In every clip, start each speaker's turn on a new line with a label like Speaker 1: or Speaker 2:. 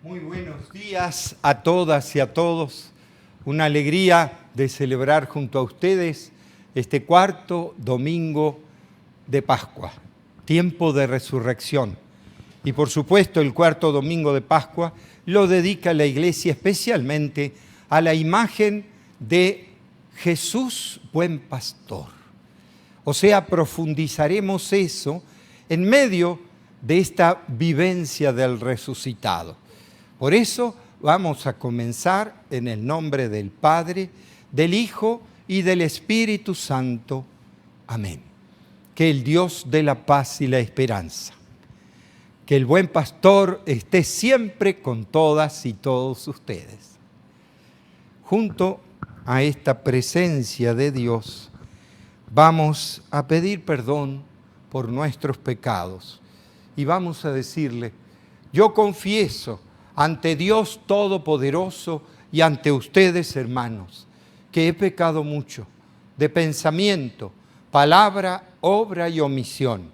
Speaker 1: Muy buenos días a todas y a todos. Una alegría de celebrar junto a ustedes este cuarto domingo de Pascua, tiempo de resurrección. Y por supuesto el cuarto domingo de Pascua lo dedica la Iglesia especialmente a la imagen de Jesús buen pastor. O sea, profundizaremos eso en medio de esta vivencia del resucitado. Por eso vamos a comenzar en el nombre del Padre, del Hijo y del Espíritu Santo. Amén. Que el Dios de la paz y la esperanza, que el buen pastor esté siempre con todas y todos ustedes. Junto a esta presencia de Dios, vamos a pedir perdón por nuestros pecados y vamos a decirle: yo confieso ante Dios Todopoderoso y ante ustedes, hermanos, que he pecado mucho de pensamiento, palabra, obra y omisión,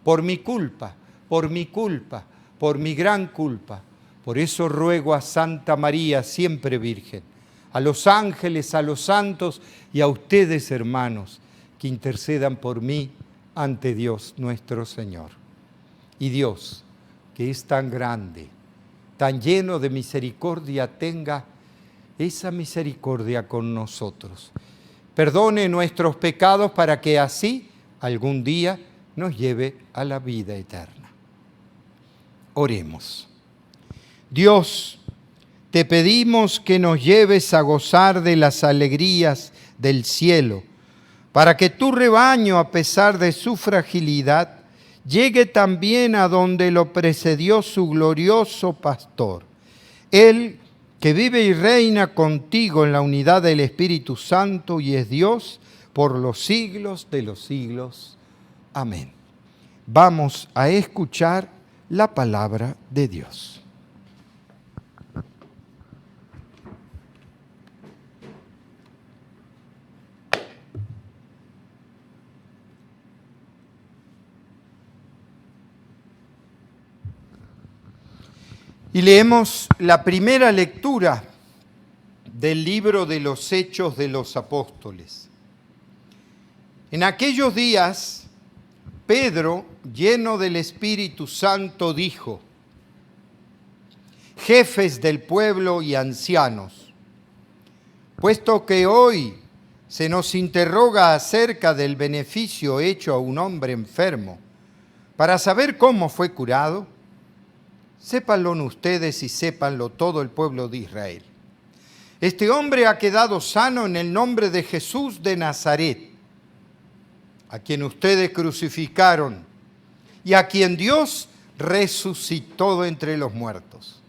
Speaker 1: por mi culpa, por mi gran culpa. Por eso ruego a Santa María, siempre Virgen, a los ángeles, a los santos y a ustedes, hermanos, que intercedan por mí ante Dios nuestro Señor. Y Dios, que es tan grande, tan lleno de misericordia, tenga esa misericordia con nosotros. Perdone nuestros pecados para que así algún día nos lleve a la vida eterna. Oremos. Dios, te pedimos que nos lleves a gozar de las alegrías del cielo, para que tu rebaño, a pesar de su fragilidad, llegue también a donde lo precedió su glorioso pastor. Él que vive y reina contigo en la unidad del Espíritu Santo y es Dios por los siglos de los siglos. Amén. Vamos a escuchar la palabra de Dios. Y leemos la primera lectura del libro de los Hechos de los Apóstoles. En aquellos días, Pedro, lleno del Espíritu Santo, dijo: jefes del pueblo y ancianos, puesto que hoy se nos interroga acerca del beneficio hecho a un hombre enfermo, para saber cómo fue curado, sépanlo ustedes y sépanlo todo el pueblo de Israel. Este hombre ha quedado sano en el nombre de Jesús de Nazaret, a quien ustedes crucificaron y a quien Dios resucitó de entre los muertos.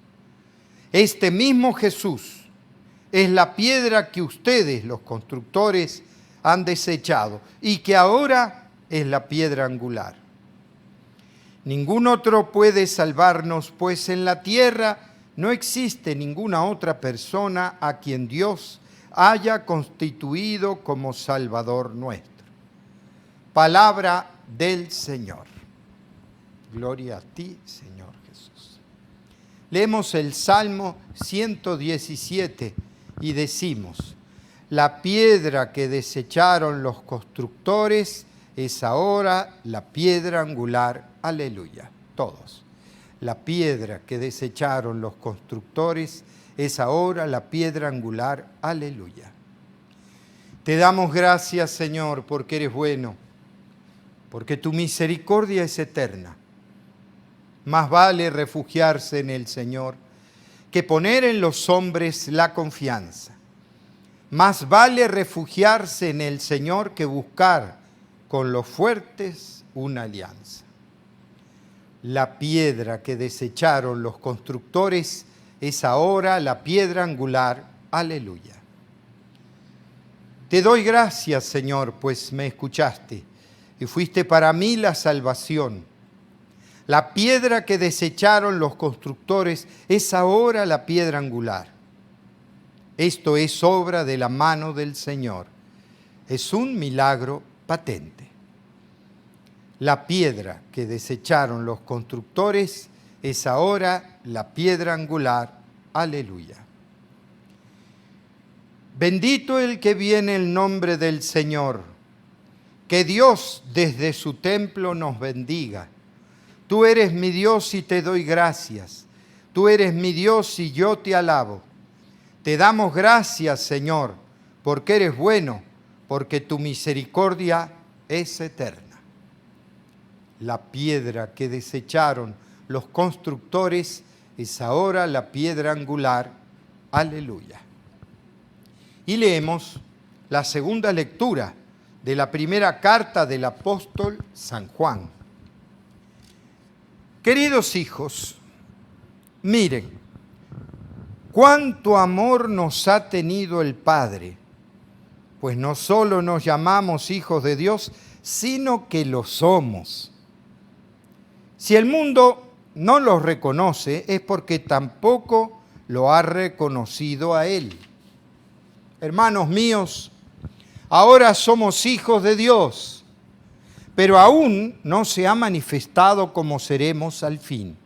Speaker 1: Este mismo Jesús es la piedra que ustedes, los constructores, han desechado y que ahora es la piedra angular. Ningún otro puede salvarnos, pues en la tierra no existe ninguna otra persona a quien Dios haya constituido como Salvador nuestro. Palabra del Señor. Gloria a ti, Señor Jesús. Leemos el Salmo 117 y decimos: la piedra que desecharon los constructores es ahora la piedra angular. Aleluya. Todos. La piedra que desecharon los constructores es ahora la piedra angular. Aleluya. Te damos gracias, Señor, porque eres bueno, porque tu misericordia es eterna. Más vale refugiarse en el Señor que poner en los hombres la confianza. Más vale refugiarse en el Señor que buscar con los fuertes una alianza. La piedra que desecharon los constructores es ahora la piedra angular. Aleluya. Te doy gracias, Señor, pues me escuchaste y fuiste para mí la salvación. La piedra que desecharon los constructores es ahora la piedra angular. Esto es obra de la mano del Señor. Es un milagro patente. La piedra que desecharon los constructores es ahora la piedra angular. Aleluya. Bendito el que viene en el nombre del Señor. Que Dios desde su templo nos bendiga. Tú eres mi Dios y te doy gracias. Tú eres mi Dios y yo te alabo. Te damos gracias, Señor, porque eres bueno, porque tu misericordia es eterna. La piedra que desecharon los constructores es ahora la piedra angular. Aleluya. Y leemos la segunda lectura de la primera carta del apóstol San Juan. Queridos hijos, miren, cuánto amor nos ha tenido el Padre, pues no solo nos llamamos hijos de Dios, sino que lo somos. Si el mundo no los reconoce, es porque tampoco lo ha reconocido a Él. Hermanos míos, ahora somos hijos de Dios, pero aún no se ha manifestado como seremos al fin.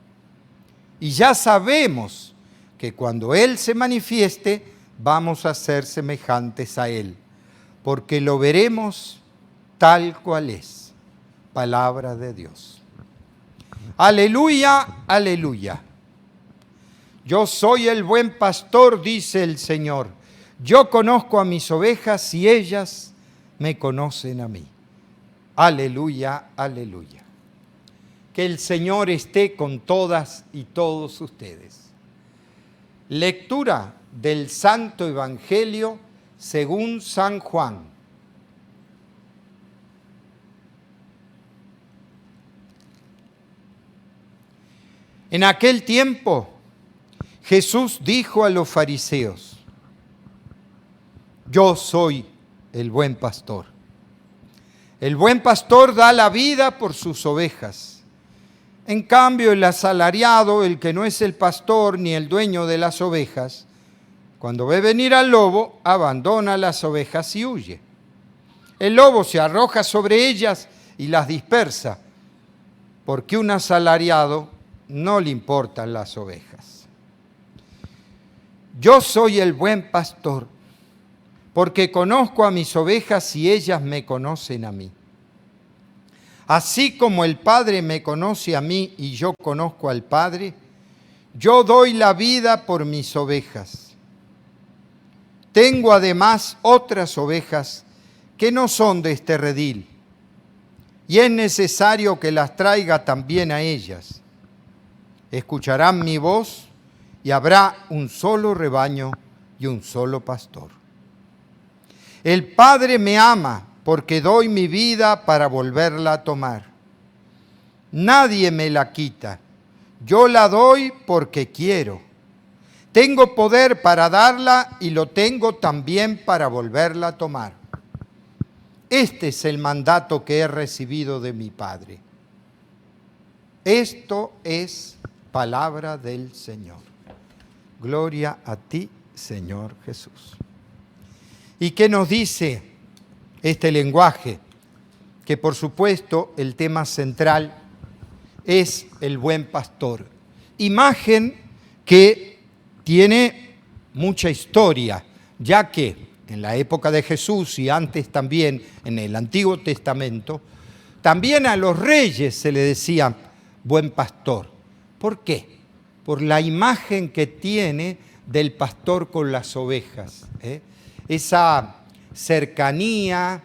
Speaker 1: Y ya sabemos que cuando Él se manifieste, vamos a ser semejantes a Él, porque lo veremos tal cual es. Palabra de Dios. Aleluya, aleluya. Yo soy el buen pastor, dice el Señor. Yo conozco a mis ovejas y ellas me conocen a mí. Aleluya, aleluya. Que el Señor esté con todas y todos ustedes. Lectura del Santo Evangelio según San Juan. En aquel tiempo, Jesús dijo a los fariseos: yo soy el buen pastor. El buen pastor da la vida por sus ovejas. En cambio, el asalariado, el que no es el pastor ni el dueño de las ovejas, cuando ve venir al lobo, abandona las ovejas y huye. El lobo se arroja sobre ellas y las dispersa, porque un asalariado no le importan las ovejas. Yo soy el buen pastor, porque conozco a mis ovejas y ellas me conocen a mí. Así como el Padre me conoce a mí y yo conozco al Padre, yo doy la vida por mis ovejas. Tengo además otras ovejas que no son de este redil, y es necesario que las traiga también a ellas. Escucharán mi voz y habrá un solo rebaño y un solo pastor. El Padre me ama porque doy mi vida para volverla a tomar. Nadie me la quita, yo la doy porque quiero. Tengo poder para darla y lo tengo también para volverla a tomar. Este es el mandato que he recibido de mi Padre. Esto es palabra del Señor. Gloria a ti, Señor Jesús. ¿Y qué nos dice este lenguaje? Que por supuesto el tema central es el buen pastor. Imagen que tiene mucha historia, ya que en la época de Jesús y antes también en el Antiguo Testamento, también a los reyes se le decía buen pastor. ¿Por qué? Por la imagen que tiene del pastor con las ovejas, esa cercanía,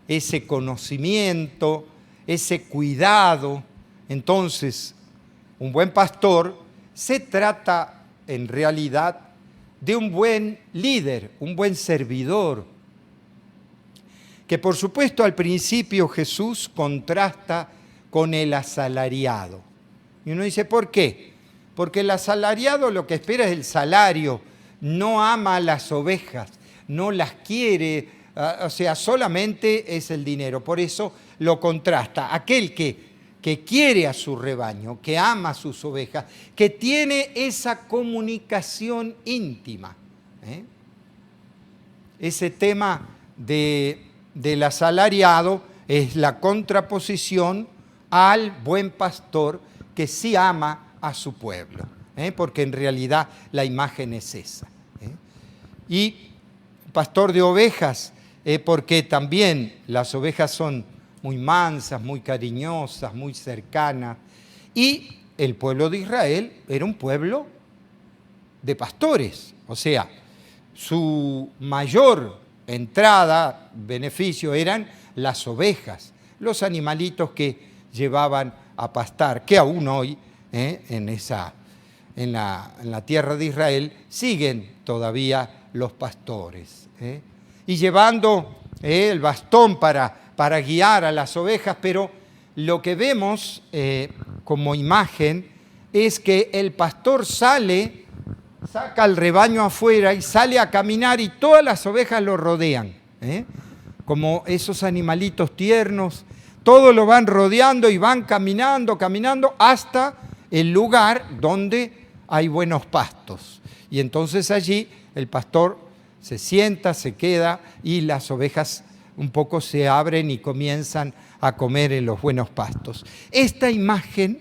Speaker 1: ese conocimiento, ese cuidado. Entonces, un buen pastor se trata en realidad de un buen líder, un buen servidor, que por supuesto al principio Jesús contrasta con el asalariado. Y uno dice, ¿por qué? Porque el asalariado lo que espera es el salario, no ama a las ovejas, no las quiere, o sea, solamente es el dinero. Por eso lo contrasta. Aquel que quiere a su rebaño, que ama a sus ovejas, que tiene esa comunicación íntima. Ese tema del asalariado es la contraposición al buen pastor que sí ama a su pueblo, porque en realidad la imagen es esa. Y pastor de ovejas, porque también las ovejas son muy mansas, muy cariñosas, muy cercanas, y el pueblo de Israel era un pueblo de pastores, o sea, su mayor entrada, beneficio, eran las ovejas, los animalitos que llevaban a pastar, que aún hoy en la tierra de Israel siguen todavía los pastores. Y llevando el bastón para guiar a las ovejas, pero lo que vemos como imagen es que el pastor saca al rebaño afuera y sale a caminar y todas las ovejas lo rodean, como esos animalitos tiernos, todos lo van rodeando y van caminando hasta el lugar donde hay buenos pastos. Y entonces allí el pastor se sienta, se queda y las ovejas un poco se abren y comienzan a comer en los buenos pastos. Esta imagen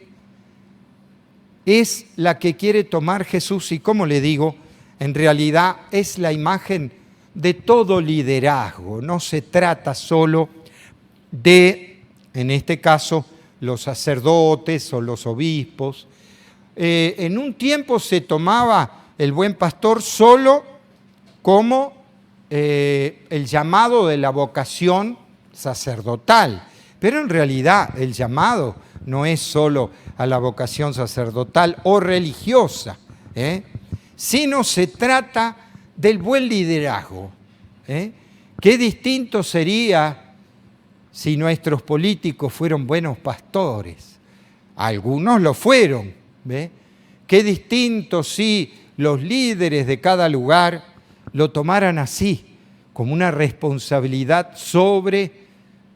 Speaker 1: es la que quiere tomar Jesús y, como le digo, en realidad es la imagen de todo liderazgo. No se trata solo de, en este caso, los sacerdotes o los obispos. En un tiempo se tomaba el buen pastor solo como el llamado de la vocación sacerdotal, pero en realidad el llamado no es solo a la vocación sacerdotal o religiosa, sino se trata del buen liderazgo. Qué distinto sería si nuestros políticos fueran buenos pastores. Algunos lo fueron. Qué distinto si los líderes de cada lugar lo tomaran así, como una responsabilidad sobre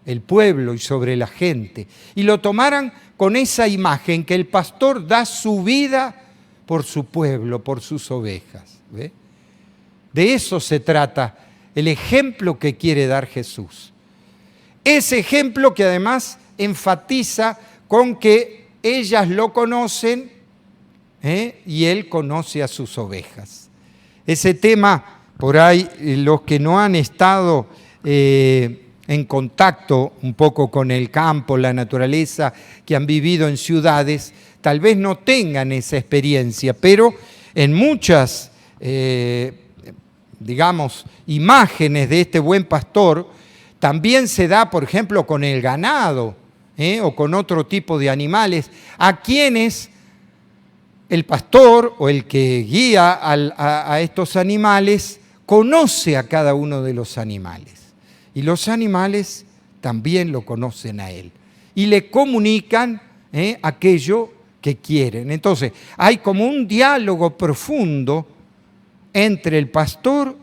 Speaker 1: el pueblo y sobre la gente, y lo tomaran con esa imagen que el pastor da su vida por su pueblo, por sus ovejas. De eso se trata el ejemplo que quiere dar Jesús. Ese ejemplo que además enfatiza con que ellas lo conocen y él conoce a sus ovejas. Ese tema, por ahí, los que no han estado en contacto un poco con el campo, la naturaleza, que han vivido en ciudades, tal vez no tengan esa experiencia, pero en muchas, imágenes de este buen pastor, también se da, por ejemplo, con el ganado o con otro tipo de animales, a quienes el pastor o el que guía a estos animales conoce a cada uno de los animales. Y los animales también lo conocen a él. Y le comunican aquello que quieren. Entonces, hay como un diálogo profundo entre el pastor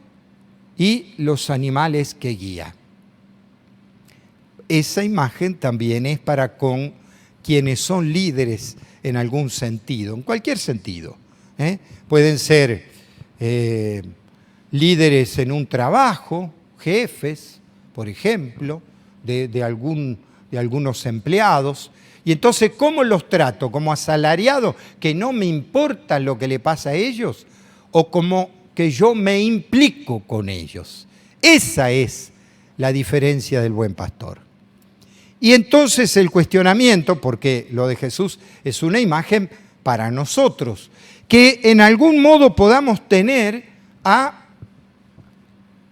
Speaker 1: y los animales que guía. Esa imagen también es para con quienes son líderes en algún sentido, en cualquier sentido. Pueden ser líderes en un trabajo, jefes, por ejemplo, de algunos empleados. Y entonces, ¿cómo los trato? ¿Como asalariados, que no me importa lo que le pasa a ellos? ¿O como que yo me implico con ellos? Esa es la diferencia del buen pastor. Y entonces el cuestionamiento, porque lo de Jesús es una imagen para nosotros, que en algún modo podamos tener a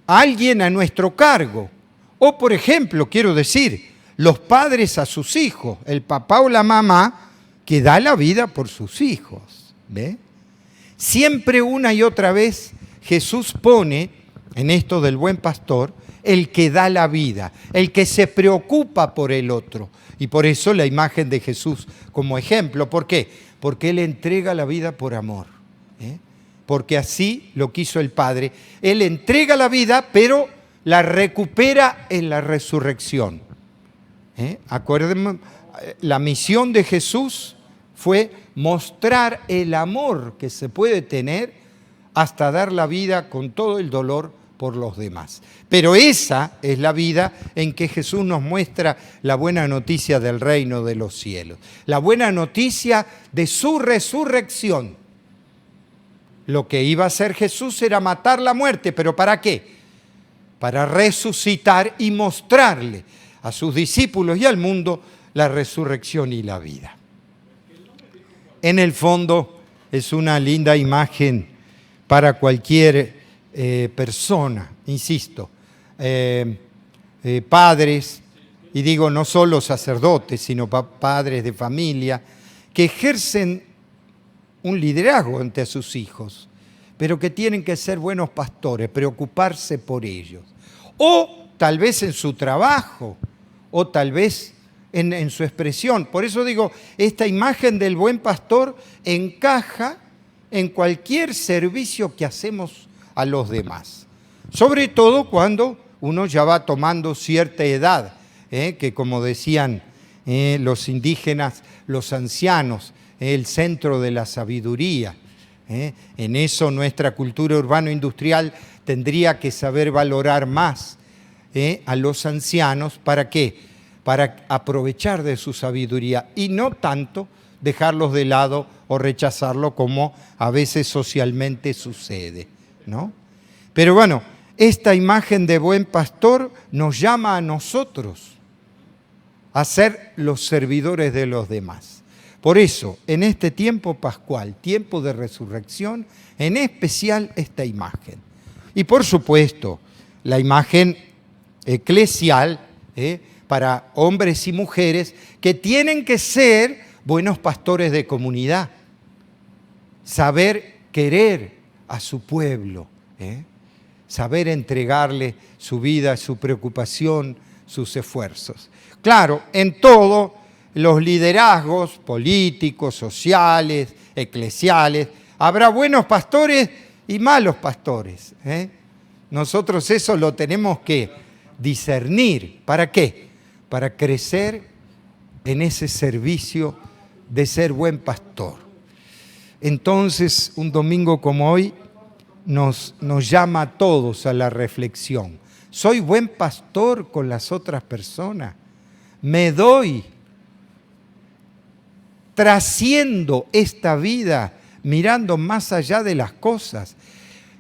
Speaker 1: alguien a nuestro cargo. O, por ejemplo, quiero decir, los padres a sus hijos, el papá o la mamá que da la vida por sus hijos. Siempre una y otra vez Jesús pone en esto del buen pastor el que da la vida, el que se preocupa por el otro. Y por eso la imagen de Jesús como ejemplo. ¿Por qué? Porque Él entrega la vida por amor. Porque así lo quiso el Padre. Él entrega la vida, pero la recupera en la resurrección. Acuérdense, la misión de Jesús fue mostrar el amor que se puede tener hasta dar la vida con todo el dolor por los demás. Pero esa es la vida en que Jesús nos muestra la buena noticia del reino de los cielos, la buena noticia de su resurrección. Lo que iba a hacer Jesús era matar la muerte, ¿pero para qué? Para resucitar y mostrarle a sus discípulos y al mundo la resurrección y la vida. En el fondo es una linda imagen para cualquier persona, insisto, padres, y digo no solo sacerdotes, sino padres de familia, que ejercen un liderazgo ante sus hijos, pero que tienen que ser buenos pastores, preocuparse por ellos. O tal vez en su trabajo, o tal vez en su expresión. Por eso digo, esta imagen del buen pastor encaja en cualquier servicio que hacemos a los demás. Sobre todo cuando uno ya va tomando cierta edad, que como decían los indígenas, los ancianos, el centro de la sabiduría. En eso nuestra cultura urbano-industrial tendría que saber valorar más a los ancianos. ¿Para qué? Para aprovechar de su sabiduría y no tanto dejarlos de lado o rechazarlo como a veces socialmente sucede, ¿no? Pero bueno, esta imagen de buen pastor nos llama a nosotros a ser los servidores de los demás. Por eso, en este tiempo pascual, tiempo de resurrección, en especial esta imagen. Y por supuesto, la imagen eclesial, para hombres y mujeres que tienen que ser buenos pastores de comunidad, saber querer a su pueblo, saber entregarle su vida, su preocupación, sus esfuerzos. Claro, en todo, los liderazgos políticos, sociales, eclesiales, habrá buenos pastores y malos pastores. Nosotros eso lo tenemos que discernir. ¿Para qué? Para crecer en ese servicio de ser buen pastor. Entonces, un domingo como hoy nos llama a todos a la reflexión. ¿Soy buen pastor con las otras personas? ¿Me doy? ¿Trasciendo esta vida mirando más allá de las cosas?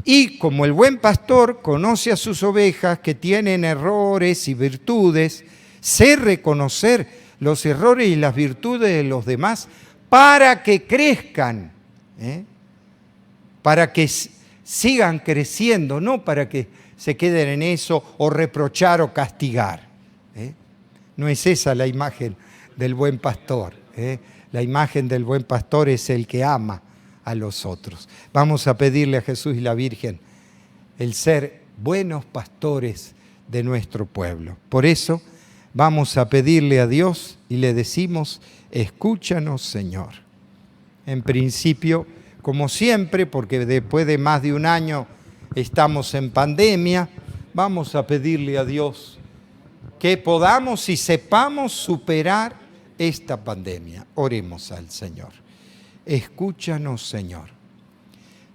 Speaker 1: Y como el buen pastor conoce a sus ovejas que tienen errores y virtudes, sé reconocer los errores y las virtudes de los demás para que crezcan, para que sigan creciendo, no para que se queden en eso o reprochar o castigar. No es esa la imagen del buen pastor. La imagen del buen pastor es el que ama a los otros. Vamos a pedirle a Jesús y la Virgen el ser buenos pastores de nuestro pueblo. Por eso vamos a pedirle a Dios y le decimos, escúchanos, Señor. En principio, como siempre, porque después de más de un año estamos en pandemia, vamos a pedirle a Dios que podamos y sepamos superar esta pandemia. Oremos al Señor. Escúchanos, Señor.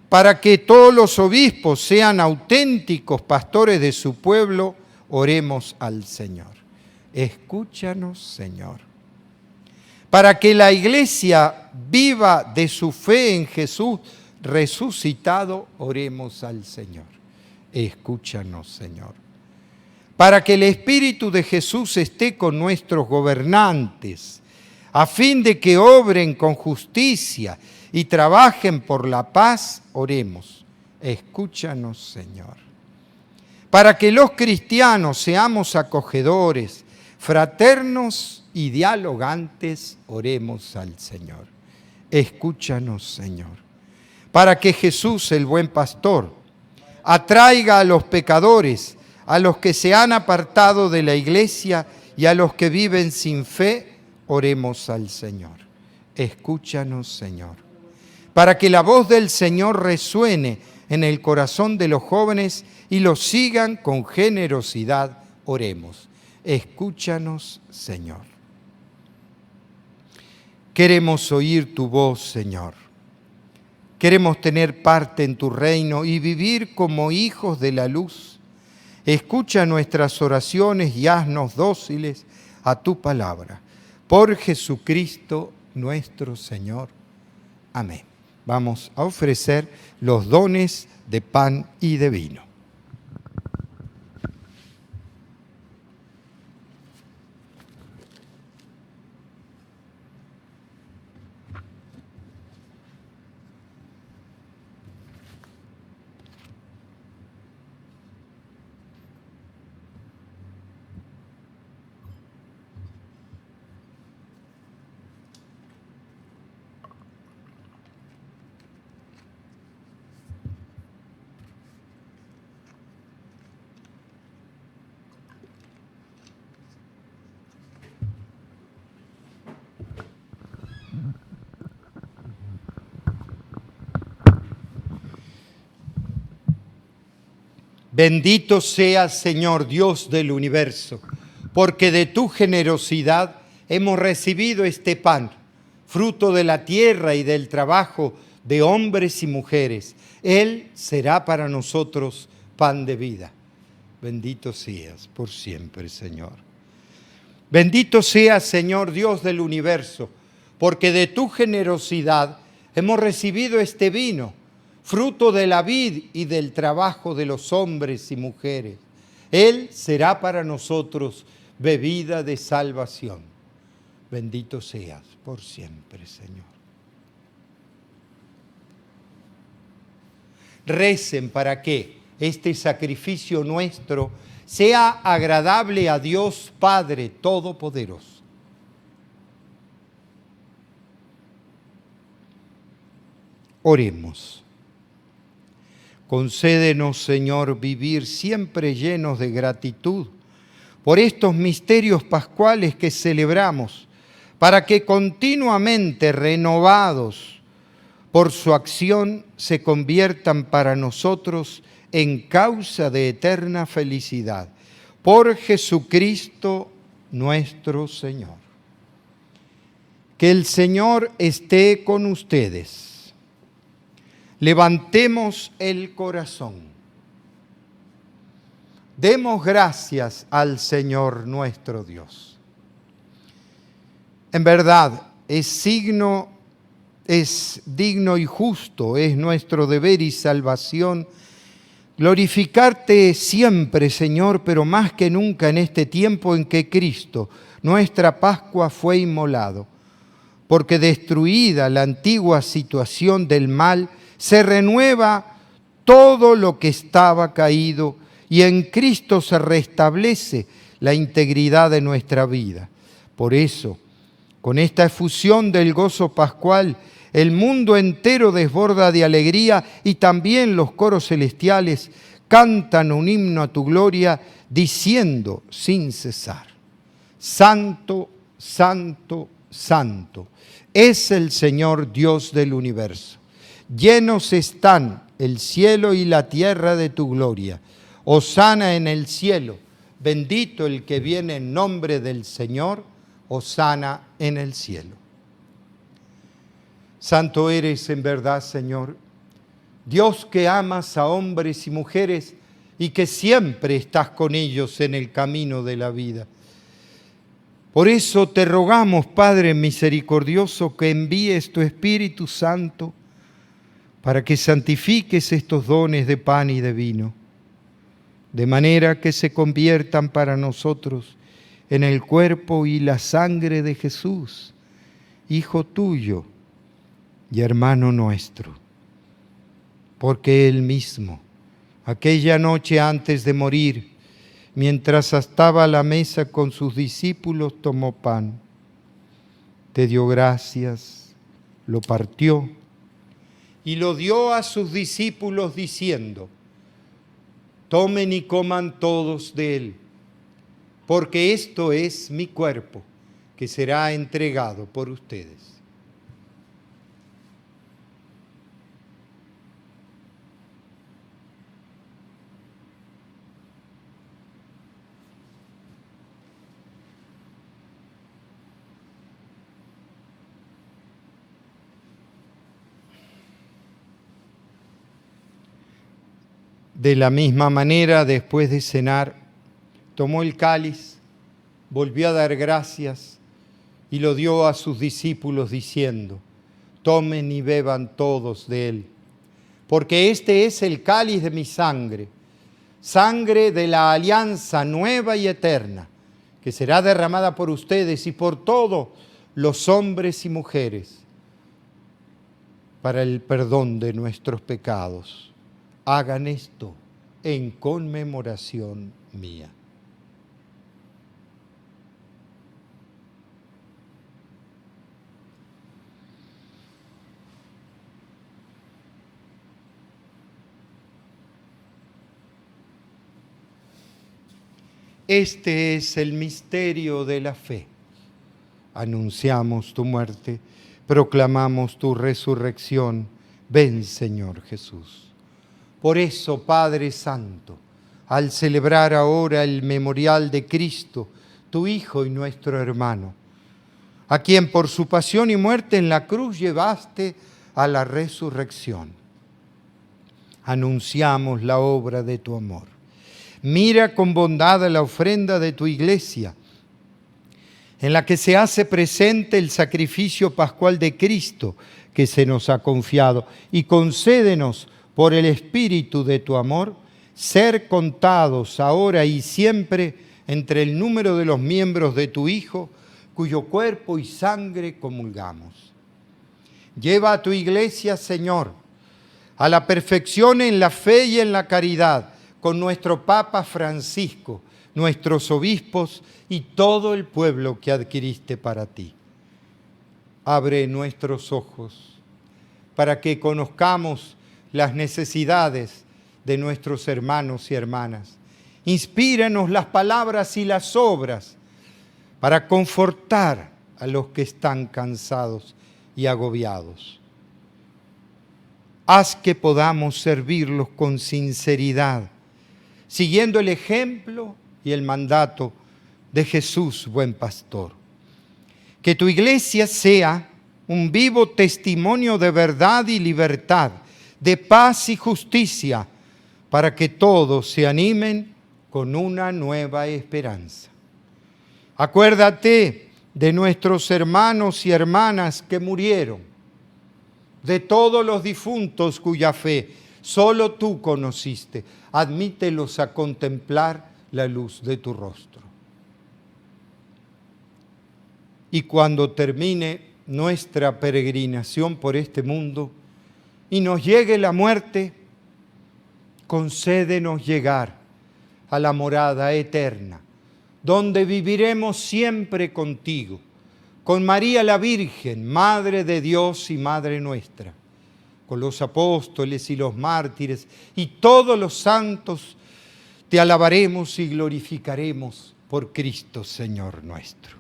Speaker 1: Para que todos los obispos sean auténticos pastores de su pueblo, oremos al Señor. Escúchanos, Señor. Para que la Iglesia viva de su fe en Jesús resucitado, oremos al Señor. Escúchanos, Señor. Para que el Espíritu de Jesús esté con nuestros gobernantes, a fin de que obren con justicia y trabajen por la paz, oremos. Escúchanos, Señor. Para que los cristianos seamos acogedores, fraternos y dialogantes, oremos al Señor. Escúchanos, Señor. Para que Jesús, el buen pastor, atraiga a los pecadores, a los que se han apartado de la iglesia y a los que viven sin fe, oremos al Señor. Escúchanos, Señor. Para que la voz del Señor resuene en el corazón de los jóvenes y los sigan con generosidad, oremos. Escúchanos, Señor. Queremos oír tu voz, Señor. Queremos tener parte en tu reino y vivir como hijos de la luz escucha nuestras oraciones y haznos dóciles a tu palabra. Por Jesucristo nuestro Señor. Amén. Vamos a ofrecer los dones de pan y de vino. Bendito seas, Señor Dios del universo, porque de tu generosidad hemos recibido este pan, fruto de la tierra y del trabajo de hombres y mujeres. Él será para nosotros pan de vida. Bendito seas por siempre, Señor. Bendito seas, Señor Dios del universo, porque de tu generosidad hemos recibido este vino, fruto de la vid y del trabajo de los hombres y mujeres. Él será para nosotros bebida de salvación. Bendito seas por siempre, Señor. Recen para que este sacrificio nuestro sea agradable a Dios Padre Todopoderoso. Oremos. Concédenos, Señor, vivir siempre llenos de gratitud por estos misterios pascuales que celebramos, para que continuamente renovados por su acción se conviertan para nosotros en causa de eterna felicidad. Por Jesucristo nuestro Señor. Que el Señor esté con ustedes. Levantemos el corazón. Demos gracias al Señor nuestro Dios. En verdad, es digno y justo, es nuestro deber y salvación glorificarte siempre, Señor, pero más que nunca en este tiempo en que Cristo, nuestra Pascua, fue inmolado, porque destruida la antigua situación del mal, se renueva todo lo que estaba caído y en Cristo se restablece la integridad de nuestra vida. Por eso, con esta efusión del gozo pascual, el mundo entero desborda de alegría y también los coros celestiales cantan un himno a tu gloria diciendo sin cesar: Santo, Santo, Santo es el Señor Dios del universo. Llenos están el cielo y la tierra de tu gloria. Hosana en el cielo, bendito el que viene en nombre del Señor, hosana en el cielo. Santo eres en verdad, Señor, Dios que amas a hombres y mujeres y que siempre estás con ellos en el camino de la vida. Por eso te rogamos, Padre misericordioso, que envíes tu Espíritu Santo para que santifiques estos dones de pan y de vino, de manera que se conviertan para nosotros en el cuerpo y la sangre de Jesús, Hijo tuyo y hermano nuestro. Porque Él mismo, aquella noche antes de morir, mientras estaba a la mesa con sus discípulos, tomó pan, te dio gracias, lo partió y lo dio a sus discípulos diciendo: tomen y coman todos de él, porque esto es mi cuerpo, que será entregado por ustedes. De la misma manera, después de cenar, tomó el cáliz, volvió a dar gracias y lo dio a sus discípulos diciendo: tomen y beban todos de él, porque este es el cáliz de mi sangre, sangre de la alianza nueva y eterna, que será derramada por ustedes y por todos los hombres y mujeres para el perdón de nuestros pecados. Hagan esto en conmemoración mía. Este es el misterio de la fe. Anunciamos tu muerte, proclamamos tu resurrección. Ven, Señor Jesús. Por eso, Padre Santo, al celebrar ahora el memorial de Cristo, tu Hijo y nuestro hermano, a quien por su pasión y muerte en la cruz llevaste a la resurrección, anunciamos la obra de tu amor. Mira con bondad la ofrenda de tu iglesia, en la que se hace presente el sacrificio pascual de Cristo que se nos ha confiado, y concédenos por el Espíritu de tu amor ser contados ahora y siempre entre el número de los miembros de tu Hijo, cuyo cuerpo y sangre comulgamos. Lleva a tu iglesia, Señor, a la perfección en la fe y en la caridad, con nuestro Papa Francisco, nuestros obispos y todo el pueblo que adquiriste para ti. Abre nuestros ojos para que conozcamos las necesidades de nuestros hermanos y hermanas. Inspíranos las palabras y las obras para confortar a los que están cansados y agobiados. Haz que podamos servirlos con sinceridad, siguiendo el ejemplo y el mandato de Jesús, buen pastor. Que tu iglesia sea un vivo testimonio de verdad y libertad, de paz y justicia, para que todos se animen con una nueva esperanza. Acuérdate de nuestros hermanos y hermanas que murieron, de todos los difuntos cuya fe solo tú conociste. Admítelos a contemplar la luz de tu rostro. Y cuando termine nuestra peregrinación por este mundo y nos llegue la muerte, concédenos llegar a la morada eterna, donde viviremos siempre contigo, con María la Virgen, Madre de Dios y Madre nuestra, con los apóstoles y los mártires y todos los santos. Te alabaremos y glorificaremos por Cristo, Señor nuestro.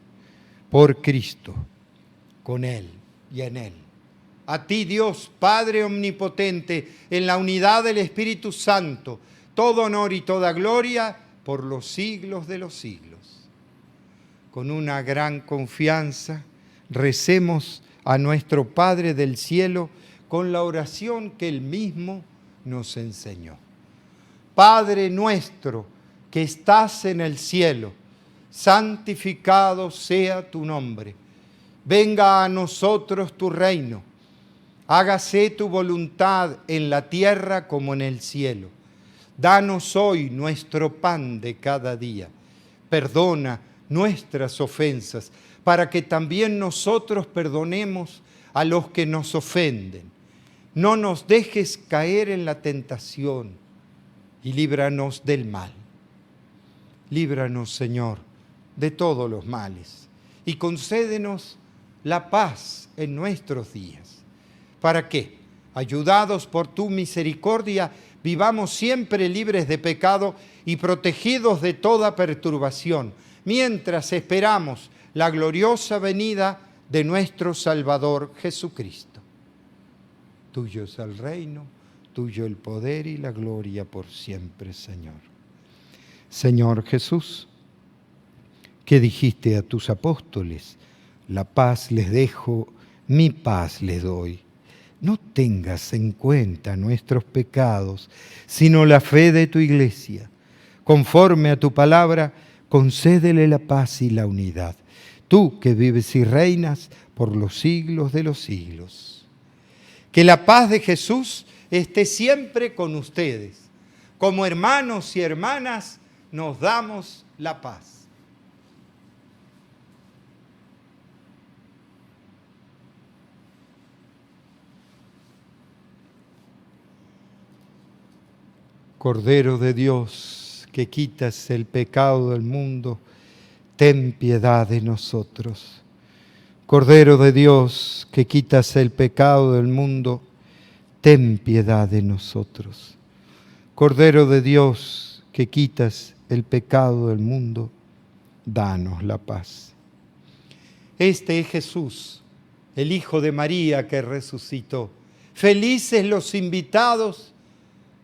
Speaker 1: Por Cristo, con Él y en Él. A ti, Dios, Padre omnipotente, en la unidad del Espíritu Santo, todo honor y toda gloria por los siglos de los siglos. Con una gran confianza, recemos a nuestro Padre del cielo con la oración que Él mismo nos enseñó. Padre nuestro que estás en el cielo, santificado sea tu nombre. Venga a nosotros tu reino. Hágase tu voluntad en la tierra como en el cielo. Danos hoy nuestro pan de cada día. Perdona nuestras ofensas, para que también nosotros perdonemos a los que nos ofenden. No nos dejes caer en la tentación y líbranos del mal. Líbranos, Señor, de todos los males y concédenos la paz en nuestros días, para que, ayudados por tu misericordia, vivamos siempre libres de pecado y protegidos de toda perturbación, mientras esperamos la gloriosa venida de nuestro Salvador Jesucristo. Tuyo es el reino, tuyo el poder y la gloria por siempre, Señor. Señor Jesús, que dijiste a tus apóstoles: la paz les dejo, mi paz les doy. no tengas en cuenta nuestros pecados, sino la fe de tu Iglesia. Conforme a tu palabra, concédele la paz y la unidad. Tú que vives y reinas por los siglos de los siglos. Que la paz de Jesús esté siempre con ustedes. Como hermanos y hermanas nos damos la paz. Cordero de Dios, que quitas el pecado del mundo, ten piedad de nosotros. Cordero de Dios, que quitas el pecado del mundo, ten piedad de nosotros. Cordero de Dios, que quitas el pecado del mundo, danos la paz. Este es Jesús, el Hijo de María que resucitó. Felices los invitados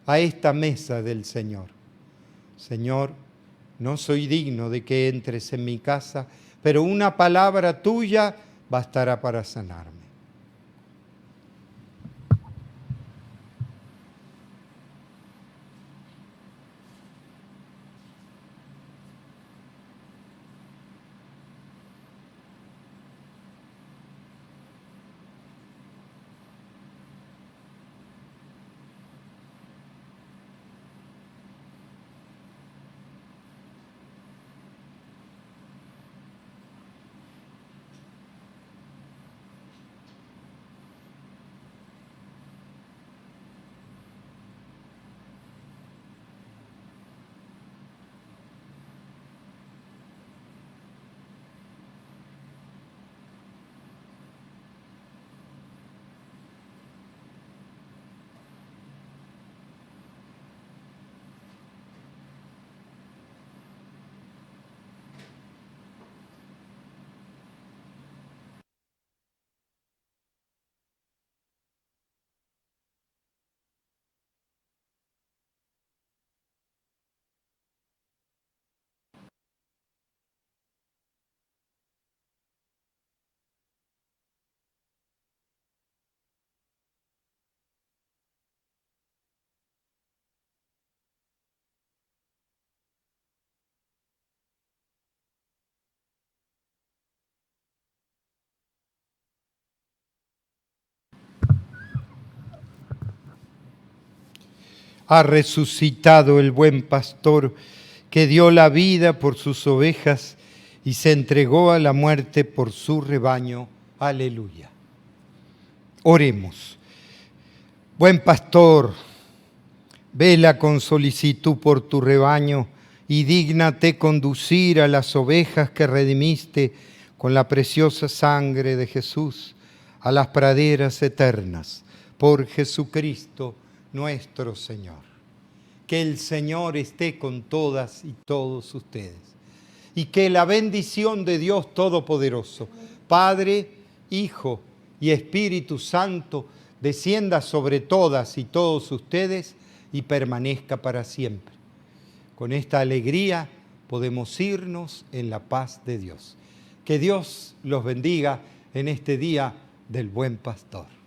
Speaker 1: a esta mesa del Señor. Señor, no soy digno de que entres en mi casa, pero una palabra tuya bastará para sanarme. Ha resucitado el buen pastor que dio la vida por sus ovejas y se entregó a la muerte por su rebaño. Aleluya. Oremos. Buen pastor, vela con solicitud por tu rebaño y dígnate conducir a las ovejas que redimiste con la preciosa sangre de Jesús a las praderas eternas. Por Jesucristo nuestro Señor. Que el Señor esté con todas y todos ustedes. Y que la bendición de Dios Todopoderoso, Padre, Hijo y Espíritu Santo, descienda sobre todas y todos ustedes y permanezca para siempre. Con esta alegría podemos irnos en la paz de Dios. Que Dios los bendiga en este día del Buen Pastor.